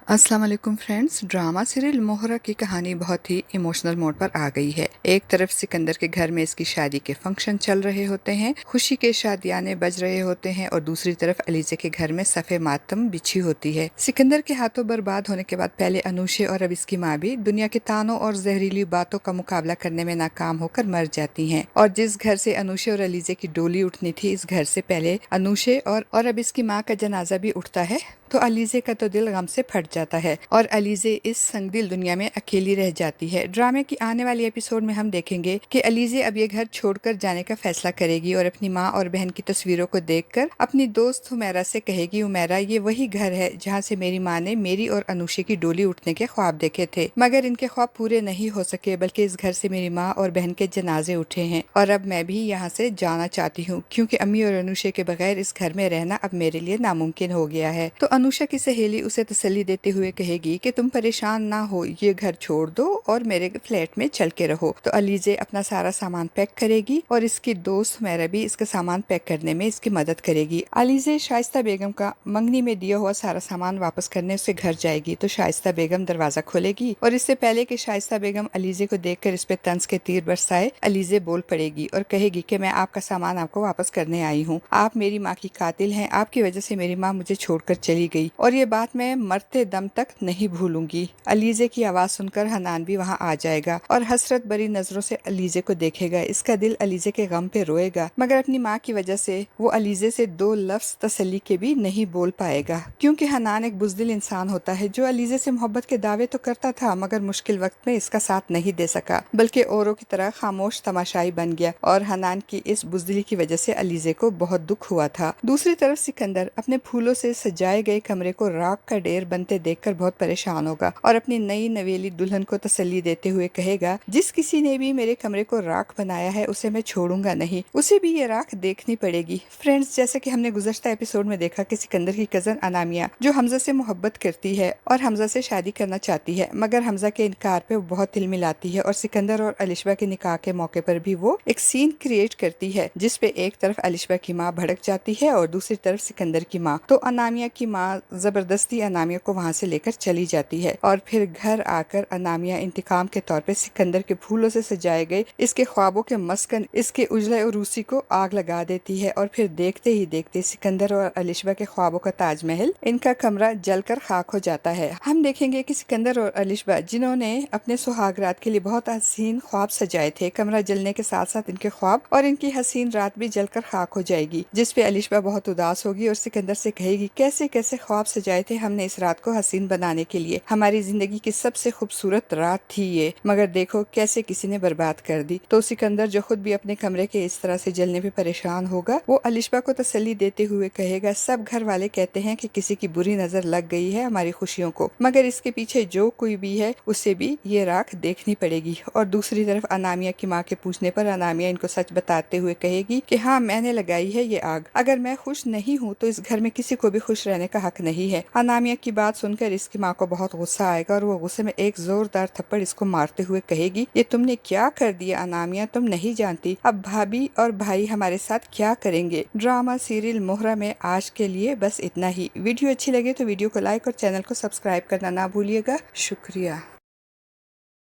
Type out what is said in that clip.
अस्सलाम वालेकुम friends. Drama serial मोहरा की कहानी बहुत ही इमोशनल मोड पर आ गई है। एक तरफ सिकंदर के घर में इसकी शादी के फंक्शन चल रहे होते हैं, खुशी के शादियाने बज रहे होते हैं, और दूसरी तरफ अलीजे के घर में सफे मातम बिछी होती है। सिकंदर के हाथों बर्बाद होने के बाद पहले अनुषे और अब इसकी माँ भी दुनिया के तानों और जहरीली बातों का मुकाबला करने में नाकाम होकर मर जाती हैं। और जिस घर से अनुषे और अलीजे की डोली उठनी थी, इस घर से पहले अनुषे और अब इसकी माँ का जनाजा भी उठता है, तो अलीजे का तो दिल गम से फट जाता है और अलीजे इस संगदिल दुनिया में अकेली रह जाती है। ड्रामे की आने वाली एपिसोड में हम देखेंगे कि अलीजे अब ये घर छोड़कर जाने का फैसला करेगी और अपनी माँ और बहन की तस्वीरों को देखकर अपनी दोस्त हुमैरा से कहेगी, हुमैरा ये वही घर है जहाँ से मेरी माँ ने मेरी और अनुषे की डोली उठने के ख्वाब देखे थे, मगर इनके ख्वाब पूरे नहीं हो सके, बल्कि इस घर से मेरी माँ और बहन के जनाजे उठे हैं और अब मैं भी यहाँ से जाना चाहती हूँ, क्योंकि अम्मी और अनुषे के बगैर इस घर में रहना अब मेरे लिए नामुमकिन हो गया है। तो अनुषा की सहेली उसे तसल्ली देते हुए कहेगी कि तुम परेशान ना हो, ये घर छोड़ दो और मेरे फ्लैट में चल के रहो। तो अलीजे अपना सारा सामान पैक करेगी और इसकी दोस्त हुमैरा भी इसका सामान पैक करने में इसकी मदद करेगी। अलीजे शाइस्ता बेगम का मंगनी में दिया हुआ सारा सामान वापस करने उसके घर जाएगी, तो शाइस्ता बेगम दरवाजा खोलेगी और इससे पहले कि शाइस्ता बेगम अलीजे को देखकर इस पे तंज के तीर बरसाए, अलीजे बोल पड़ेगी और कहेगी कि मैं आपका सामान आपको वापस करने आई हूँ। आप मेरी माँ की कातिल हैं, आपकी वजह से मेरी माँ मुझे छोड़कर चली गई और ये बात मैं मरते दम तक नहीं भूलूंगी। अलीजे की आवाज सुनकर हनान भी वहाँ आ जाएगा और हसरत भरी नजरों से अलीजे को देखेगा। इसका दिल अलीजे के गम पे रोएगा, मगर अपनी माँ की वजह से वो अलीजे से दो लफ्ज तसल्ली के भी नहीं बोल पाएगा, क्योंकि हनान एक बुज़दिल इंसान होता है जो अलीजे से मोहब्बत के दावे तो करता था, मगर मुश्किल वक्त में इसका साथ नहीं दे सका, बल्कि औरों की तरह खामोश तमाशाई बन गया और हनान की इस बुज़दिली की वजह से अलीजे को बहुत दुख हुआ था। दूसरी तरफ सिकंदर अपने फूलों से सजाए गए कमरे को राख का ढेर बनते देखकर बहुत परेशान होगा और अपनी नई नवेली दुल्हन को तसल्ली देते हुए कहेगा, जिस किसी ने भी मेरे कमरे को राख बनाया है उसे मैं छोड़ूंगा नहीं, उसे भी ये राख देखनी पड़ेगी। फ्रेंड्स, जैसे कि हमने गुज़श्ता एपिसोड में देखा कि सिकंदर की कजन अनामिया जो हमजा से मोहब्बत करती है और हमजा से शादी करना चाहती है, मगर हमजा के इनकार पे वो बहुत तिल मिलाती है और सिकंदर और अलिशबा के निकाह के मौके पर भी वो एक सीन क्रिएट करती है, जिसपे एक तरफ अलिशबा की माँ भड़क जाती है और दूसरी तरफ सिकंदर की माँ। तो अनामिया की माँ जबरदस्ती अनामिया को वहाँ से लेकर चली जाती है और फिर घर आकर अनामिया इंतकाम के तौर पे सिकंदर के फूलों से सजाए गए इसके ख्वाबों के मस्कन इसके उजले उरूसी को आग लगा देती है और फिर देखते ही देखते सिकंदर और अलिशबा के ख्वाबों का ताजमहल, इनका कमरा जलकर खाक हो जाता है। हम देखेंगे कि सिकंदर और अलिशबा जिन्होंने अपने सुहागरात के लिए बहुत हसीन ख्वाब सजाए थे, कमरा जलने के साथ साथ इनके ख्वाब और इनकी हसीन रात भी जलकर खाक हो जाएगी, जिसपे अलिशबा बहुत उदास होगी और सिकंदर से कहेगी, कैसे कैसे ख्वाब सजाए थे हमने इस रात को हसीन बनाने के लिए, हमारी जिंदगी की सबसे खूबसूरत रात थी ये, मगर देखो कैसे किसी ने बर्बाद कर दी। तो सिकंदर जो खुद भी अपने कमरे के इस तरह से जलने पे परेशान होगा, वो अलिशबा को तसल्ली देते हुए कहेगा, सब घर वाले कहते हैं कि किसी की बुरी नजर लग गई है हमारी खुशियों को, मगर इसके पीछे जो कोई भी है उसे भी ये राख देखनी पड़ेगी। और दूसरी तरफ अनामिया की माँ के पूछने पर अनामिया इनको सच बताते हुए कहेगी कि हाँ, मैंने लगाई है ये आग, अगर मैं खुश नहीं हूँ तो इस घर में किसी को भी खुश रहने का हक नहीं है। अनामिया की बात सुनकर इसकी माँ को बहुत गुस्सा आएगा और वो गुस्से में एक जोरदार थप्पड़ इसको मारते हुए कहेगी, ये तुमने क्या कर दिया अनामिया, तुम नहीं जानती अब भाभी और भाई हमारे साथ क्या करेंगे। ड्रामा सीरियल मोहरा में आज के लिए बस इतना ही। वीडियो अच्छी लगे तो वीडियो को लाइक और चैनल को सब्सक्राइब करना ना भूलिएगा। शुक्रिया।